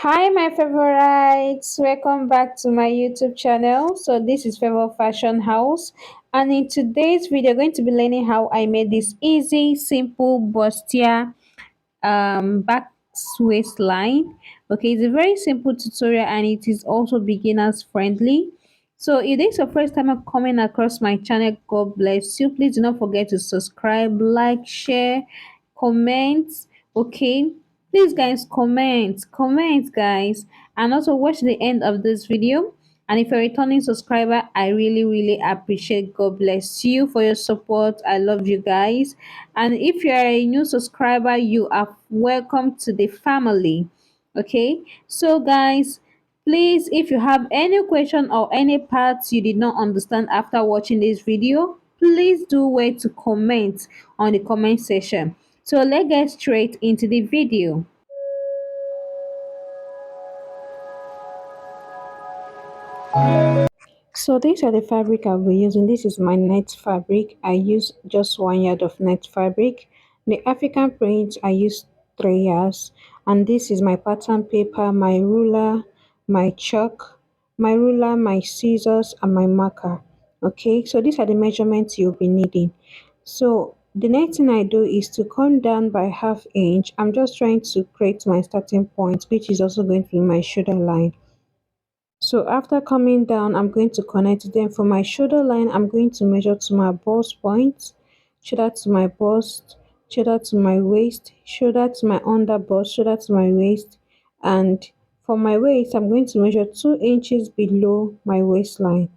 Hi, my favorites. Welcome back to my YouTube channel. So this is Favor Fashion House, and in today's video, we're going to be learning how I made this easy, simple bustier back waistline. Okay, it's a very simple tutorial, and it is also beginners friendly. So if this is your first time coming across my channel, God bless you. Please do not forget to subscribe, like, share, comment. Okay, please guys, comment guys, and also watch the end of this video. And if you're a returning subscriber, I really appreciate. God bless you for your support. I love you guys. And if you're a new subscriber, you are welcome to the family. Okay, so guys, please, if you have any question or any parts you did not understand after watching this video, please do wait to comment on the comment section. So let's get straight into the video. So these are the fabric I'll be using. This is my net fabric. I use just 1 yard of net fabric. The African print I use 3 yards, and this is my pattern paper, my ruler, my chalk, my ruler, my scissors, and my marker. Okay, so these are the measurements you'll be needing. So the next thing I do is to come down by ½ inch. I'm just trying to create my starting point, which is also going to be my shoulder line. So after coming down, I'm going to connect them. For my shoulder line, I'm going to measure to my bust point, shoulder to my bust, shoulder to my waist, shoulder to my under bust, shoulder to my waist. And for my waist, I'm going to measure 2 inches below my waistline.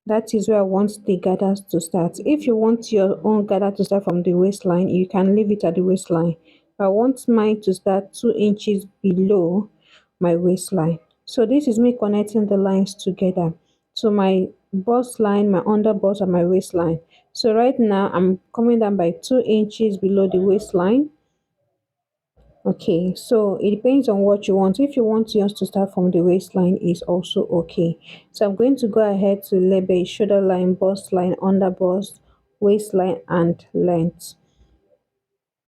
That is where I want the gathers to start. If you want your own gather to start from the waistline, you can leave it at the waistline. I want mine to start 2 inches below my waistline. So this is me connecting the lines together. So my bust line, my under bust, and my waistline. So right now I'm coming down by 2 inches below the waistline. Okay, so it depends on what you want. If you want yours to start from the waistline, is also okay. So I'm going to go ahead to label shoulder line, bust line, under bust, waistline, and length.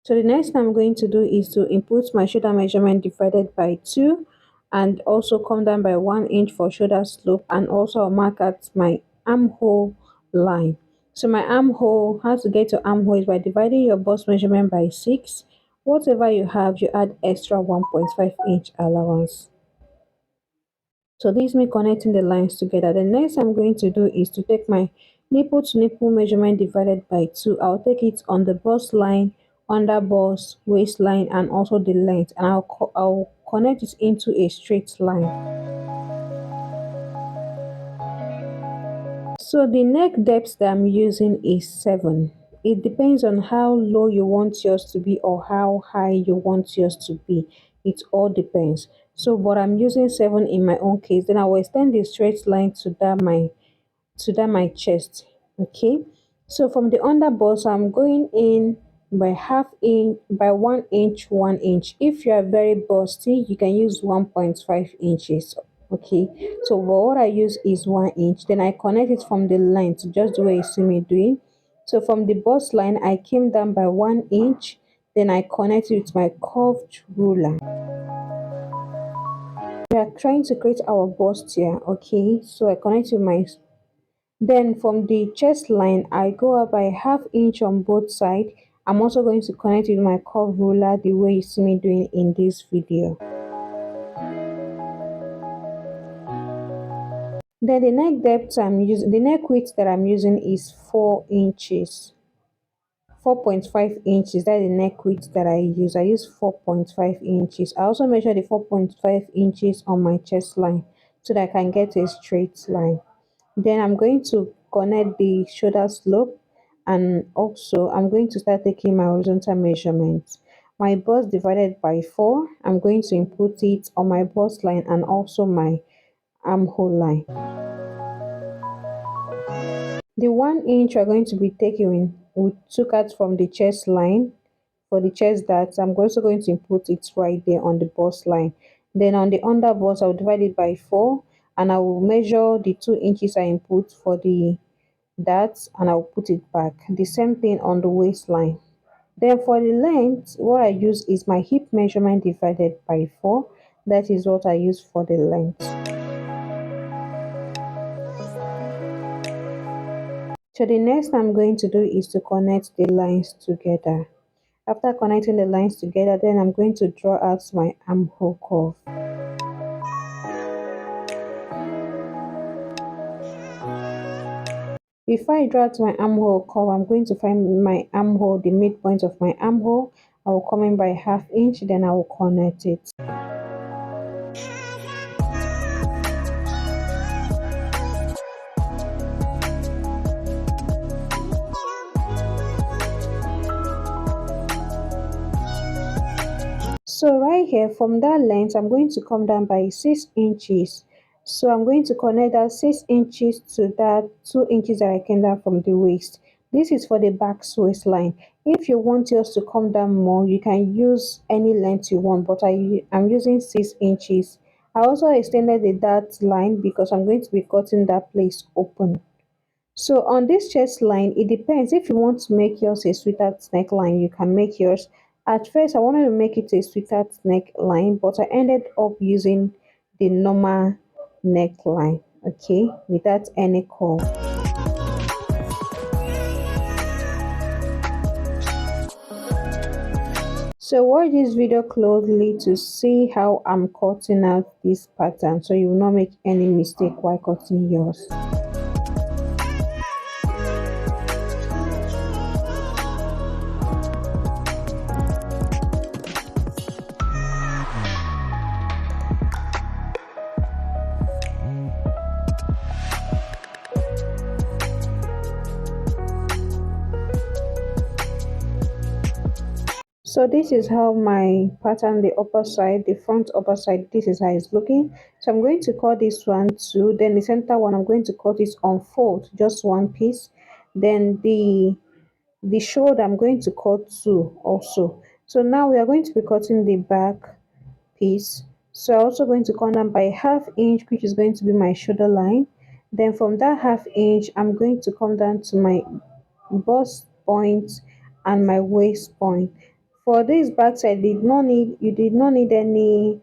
So the next thing I'm going to do is to input my shoulder measurement divided by 2, and also come down by 1 inch for shoulder slope, and also I'll mark at my armhole line. So my armhole, how to get to armhole is by dividing your bust measurement by 6. Whatever you have, you add extra 1.5 inch allowance. So this is me connecting the lines together. The next I'm going to do is to take my nipple to nipple measurement divided by 2. I'll take it on the bust line, under bust, waistline, and also the length, and I'll connect it into a straight line. So the neck depth that I'm using is 7. It depends on how low you want yours to be or how high you want yours to be. It all depends. So but I'm using 7 in my own case. Then I will extend the straight line to that my chest. Okay. So from the under bust, I'm going in by ½ inch, by 1 inch, 1 inch. If you are very busty, you can use 1.5 inches. Okay, so what I use is 1 inch. Then I connect it from the length, just the way you see me doing. So from the bust line, I came down by 1 inch. Then I connect it with my curved ruler. We are trying to create our bust here. Okay, so I connect with my, then from the chest line, I go up by ½ inch on both sides. I'm also going to connect with my curve ruler the way you see me doing in this video. Then the neck depth I'm using, the neck width that I'm using is 4 inches. 4.5 inches, that's the neck width that I use. I use 4.5 inches. I also measure the 4.5 inches on my chest line so that I can get a straight line. Then I'm going to connect the shoulder slope, and also I'm going to start taking my horizontal measurements. My bust divided by 4, I'm going to input it on my bust line and also my armhole line. The 1 inch we're going to be taking, we took out from the chest line. For the chest that I'm also going to input it right there on the bust line. Then on the under bust, I'll divide it by 4, and I will measure the 2 inches I input for the that, and I'll put it back. The same thing on the waistline. Then for the length, what I use is my hip measurement divided by 4. That is what I use for the length. So the next I'm going to do is to connect the lines together. After connecting the lines together, then I'm going to draw out my armhole curve. Before I draw out my armhole curve, I'm going to find my armhole, the midpoint of my armhole. I will come in by ½ inch, then I will connect it. So right here from that length, I'm going to come down by 6 inches. So I'm going to connect that 6 inches to that 2 inches that I came down from the waist. This is for the back waistline. If you want yours to come down more, you can use any length you want, but I'm using 6 inches. I also extended the dart line because I'm going to be cutting that place open. So on this chest line, it depends. If you want to make yours a sweetheart neckline, you can make yours. At first, I wanted to make it a sweetheart neckline, but I ended up using the normal neckline, okay, without any curve. So watch this video closely to see how I'm cutting out this pattern so you will not make any mistake while cutting yours. So this is how my pattern, the upper side, the front upper side, this is how it's looking. So I'm going to cut this one too, then the center one I'm going to cut it on fold, just one piece. Then the shoulder I'm going to cut two also. So now we are going to be cutting the back piece. So I'm also going to come down by ½ inch, which is going to be my shoulder line. Then from that ½ inch I'm going to come down to my bust point and my waist point. For this back side, you did not need any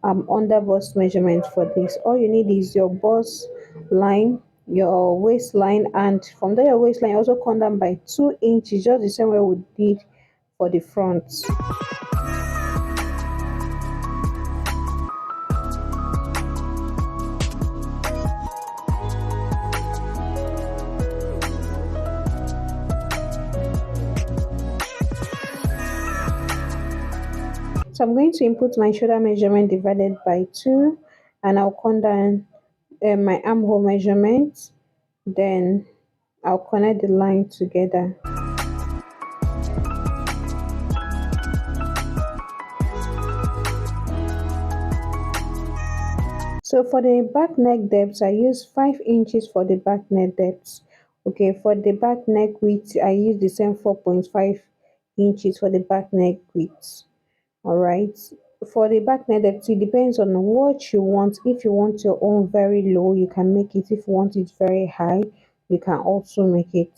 under bust measurement for this. All you need is your bust line, your waistline, and from there your waistline also come down by 2 inches, just the same way we did for the front. So I'm going to input my shoulder measurement divided by 2, and I'll come down my armhole measurement, then I'll connect the line together. So for the back neck depth, I use 5 inches for the back neck depth. Okay, for the back neck width, I use the same 4.5 inches for the back neck width. All right, for the back neck depth, it depends on what you want. If you want your own very low, you can make it. If you want it very high, you can also make it.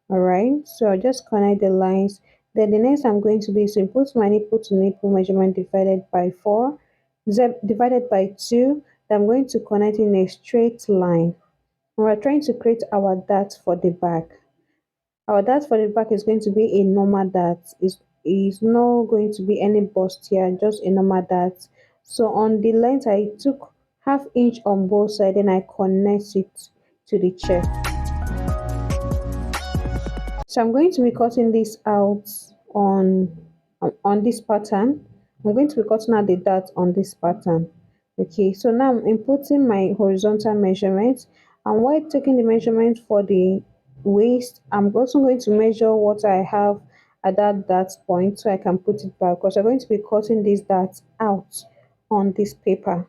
All right, so I'll just connect the lines. Then the next I'm going to do is input my nipple to nipple measurement divided by 4, divided by 2. Then I'm going to connect in a straight line. And we're trying to create our dart for the back. Our dart for the back is going to be a normal dart. Is not going to be any bust here, just a normal dart. So on the length, I took ½ inch on both sides, and I connect it to the chest. So I'm going to be cutting this out on this pattern. I'm going to be cutting out the dart on this pattern. Okay, so now I'm inputting my horizontal measurement, and while taking the measurement for the waist, I'm also going to measure what I have at that dart point so I can put it back, because I'm going to be cutting this dart out on this paper.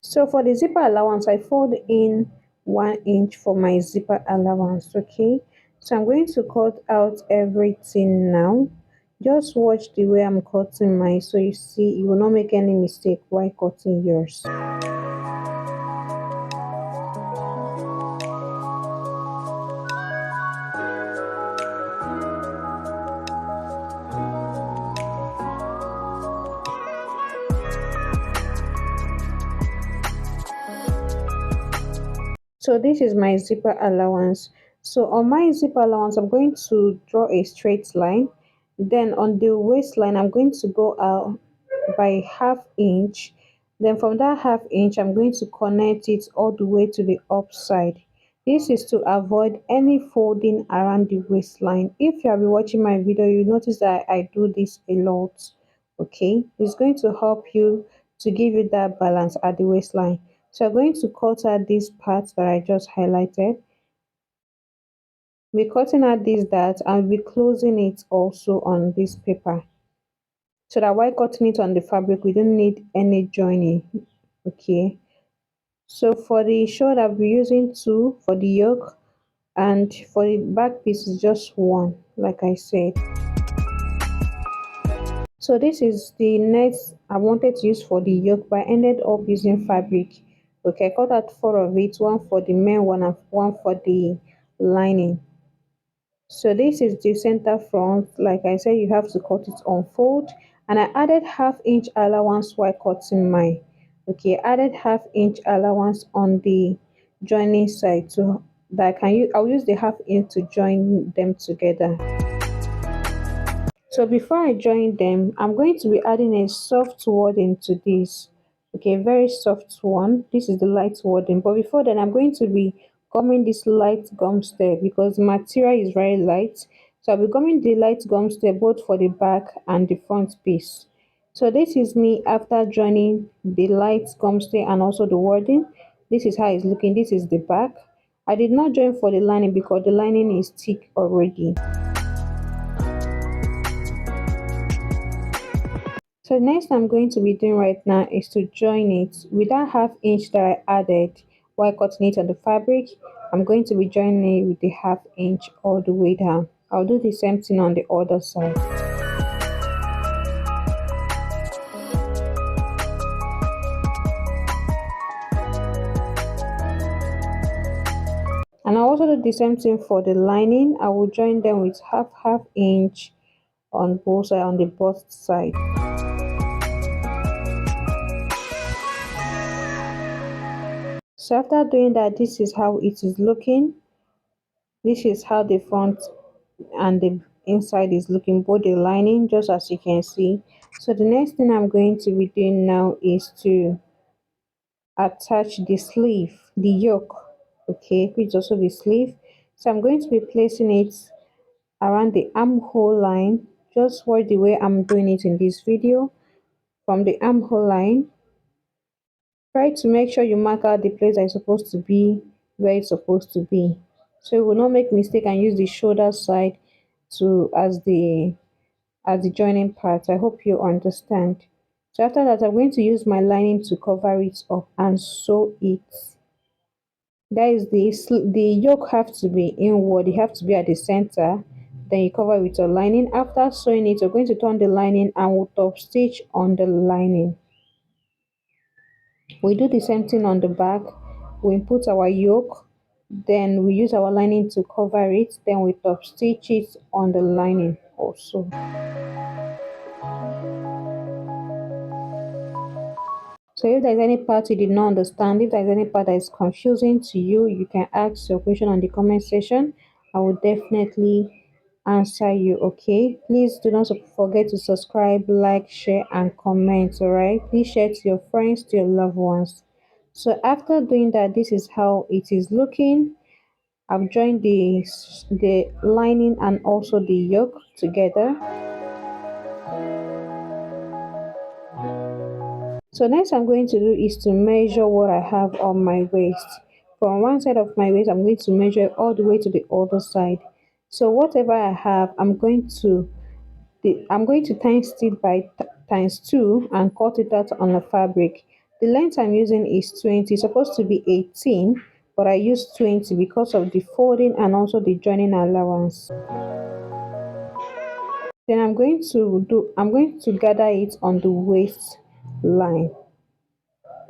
So for the zipper allowance, I fold in 1 inch for my zipper allowance. Okay, so I'm going to cut out everything now. Just watch the way I'm cutting mine, so you see you will not make any mistake while cutting yours. So this is my zipper allowance. So on my zipper allowance, I'm going to draw a straight line. Then on the waistline, I'm going to go out by half inch. Then from that half inch, I'm going to connect it all the way to the upside. This is to avoid any folding around the waistline. If you have been watching my video, you notice that I do this a lot. Okay, it's going to help you to give you that balance at the waistline. So I'm going to cut out these parts that I just highlighted. We're cutting out this that and we're closing it also on this paper, so that while cutting it on the fabric we don't need any joining. Okay, so for the shoulder we're using two, for the yoke, and for the back piece is just one, like I said. So this is the net I wanted to use for the yoke, but I ended up using fabric. Okay, I cut out four of it, one for the main one and one for the lining. So this is the center front. Like I said, you have to cut it on fold, and I added half inch allowance while cutting mine. Okay, added half inch allowance on the joining side, so that I can use, I'll use the half inch to join them together. So before I join them, I'm going to be adding a soft wording to this. Okay, very soft one. This is the light wording. But before then, I'm going to be gumming this light gum step because the material is very light. So I'll be gumming the light gum step both for the back and the front piece. So this is me after joining the light gum step and also the wording. This is how it's looking. This is the back. I did not join for the lining because the lining is thick already. So next I'm going to be doing right now is to join it with that half inch that I added while cutting it on the fabric. I'm going to be joining it with the half inch all the way down. I'll do the same thing on the other side. And I'll also do the same thing for the lining. I will join them with half inch on both sides, on the bust side. So after doing that, this is how it is looking. This is how the front and the inside is looking, both the lining, just as you can see. So the next thing I'm going to be doing now is to attach the sleeve, the yoke, okay, which is also the sleeve. So I'm going to be placing it around the armhole line, just watch the way I'm doing it in this video. From the armhole line, try to make sure you mark out the place that is supposed to be where it's supposed to be, so you will not make mistake and use the shoulder side to as the joining part. I hope you understand. So after that, I'm going to use my lining to cover it up and sew it. That is the yoke have to be inward, you have to be at the center. Then you cover with your lining. After sewing it, you're going to turn the lining and we'll top stitch on the lining. We do the same thing on the back. We put our yoke, then we use our lining to cover it, then we top stitch it on the lining also. So if there's any part you did not understand, if there's any part that is confusing to you, you can ask your question on the comment section. I will definitely answer you. Okay, please do not forget to subscribe, like, share and comment. All right, please share to your friends, to your loved ones. So after doing that, this is how it is looking. I've joined the lining and also the yoke together. So next I'm going to do is to measure what I have on my waist. From one side of my waist, I'm going to measure all the way to the other side. So whatever I have, I'm going to times it by times 2 and cut it out on the fabric. The length I'm using is 20. It's supposed to be 18, but I use 20 because of the folding and also the joining allowance. Then I'm going to gather it on the waist line.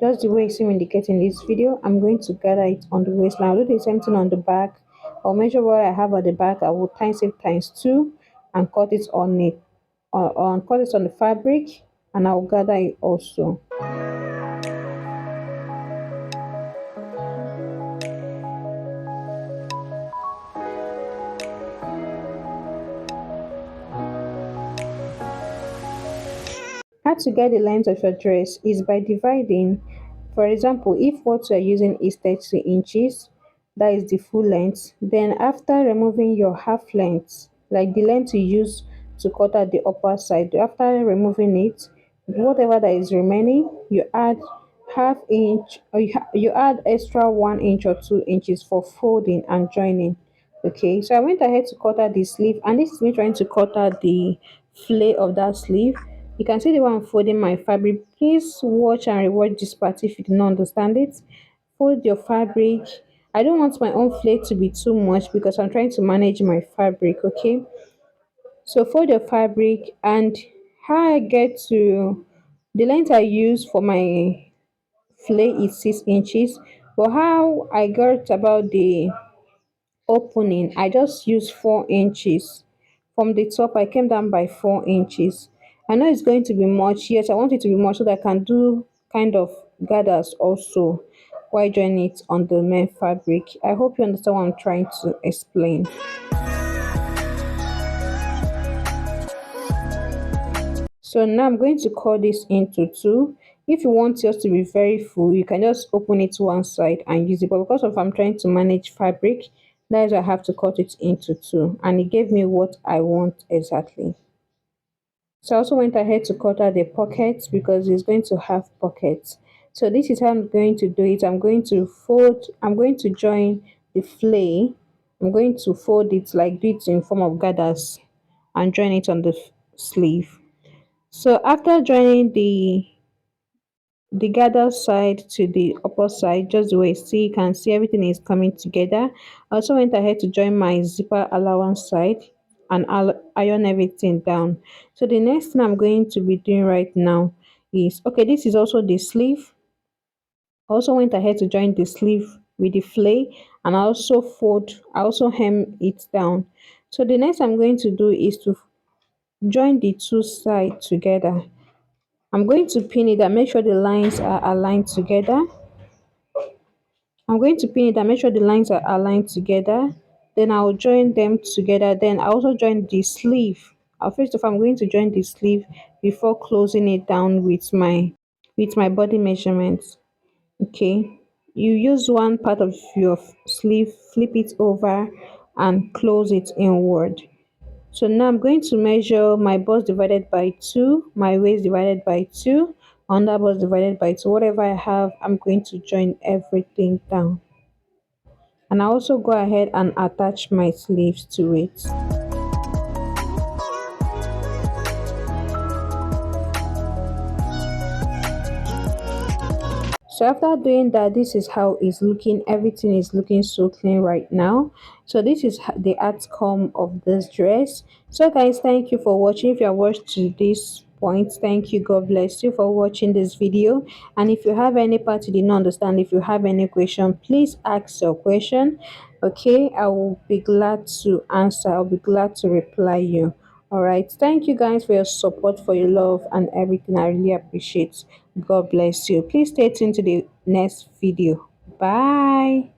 Just the way you see me indicate in this video, I'm going to gather it on the waistline. I'll do the same thing on the back. I'll measure what I have at the back. I will times it times 2 and cut it on it cut it on the fabric, and I'll gather it also. how to get the length of your dress is by dividing. For example, if what you are using is 30 inches, that is the full length, then after removing your half length, like the length you use to cut out the upper side, after removing it, whatever that is remaining, you add half inch, or you add extra 1 inch or 2 inches for folding and joining. Okay, so I went ahead to cut out the sleeve, and this is me trying to cut out the flare of that sleeve. You can see the one I'm folding my fabric. Please watch and rewatch this part if you do not understand it. Fold your fabric. I don't want my own flare to be too much because I'm trying to manage my fabric. Okay, so fold your fabric, and how I get to the length I use for my flare is 6 inches, but how I got about the opening, I just used 4 inches. From the top I came down by 4 inches. I know it's going to be much, yes, I want it to be much so that I can do kind of gathers also while joining it on the main fabric. I hope you understand what I'm trying to explain. So now I'm going to cut this into two. If you want yours to be very full, you can just open it to one side and use it. But because of I'm trying to manage fabric, that is why I have to cut it into two. And it gave me what I want exactly. So I also went ahead to cut out the pockets because it's going to have pockets. So this is how I'm going to do it. I'm going to fold, I'm going to join the flare. I'm going to fold it like this in form of gathers and join it on the sleeve. So after joining the gather side to the upper side, just the way you see, you can see everything is coming together. I also went ahead to join my zipper allowance side and iron everything down. So the next thing I'm going to be doing right now is, okay, this is also the sleeve. I also went ahead to join the sleeve with the flare, and I also hem it down. So the next I'm going to do is to join the two sides together. I'm going to pin it and make sure the lines are aligned together. I'm going to pin it and make sure the lines are aligned together. Then I'll join them together. Then I also join the sleeve. First of all, I'm going to join the sleeve before closing it down with my body measurements. Okay. You use one part of your sleeve, flip it over and close it inward. So now I'm going to measure my bust divided by 2, my waist divided by 2, under bust divided by 2. Whatever I have, I'm going to join everything down. And I also go ahead and attach my sleeves to it. So after doing that, this is how it's looking. Everything is looking so clean right now. So this is the outcome of this dress. So guys, thank you for watching. If you have watched to this point, thank you. God bless you for watching this video. And if you have any part you did not understand, if you have any question, please ask your question. Okay, I will be glad to answer. I'll be glad to reply you. All right, thank you guys for your support, for your love and everything. I really appreciate. God bless you. Please stay tuned to the next video. Bye.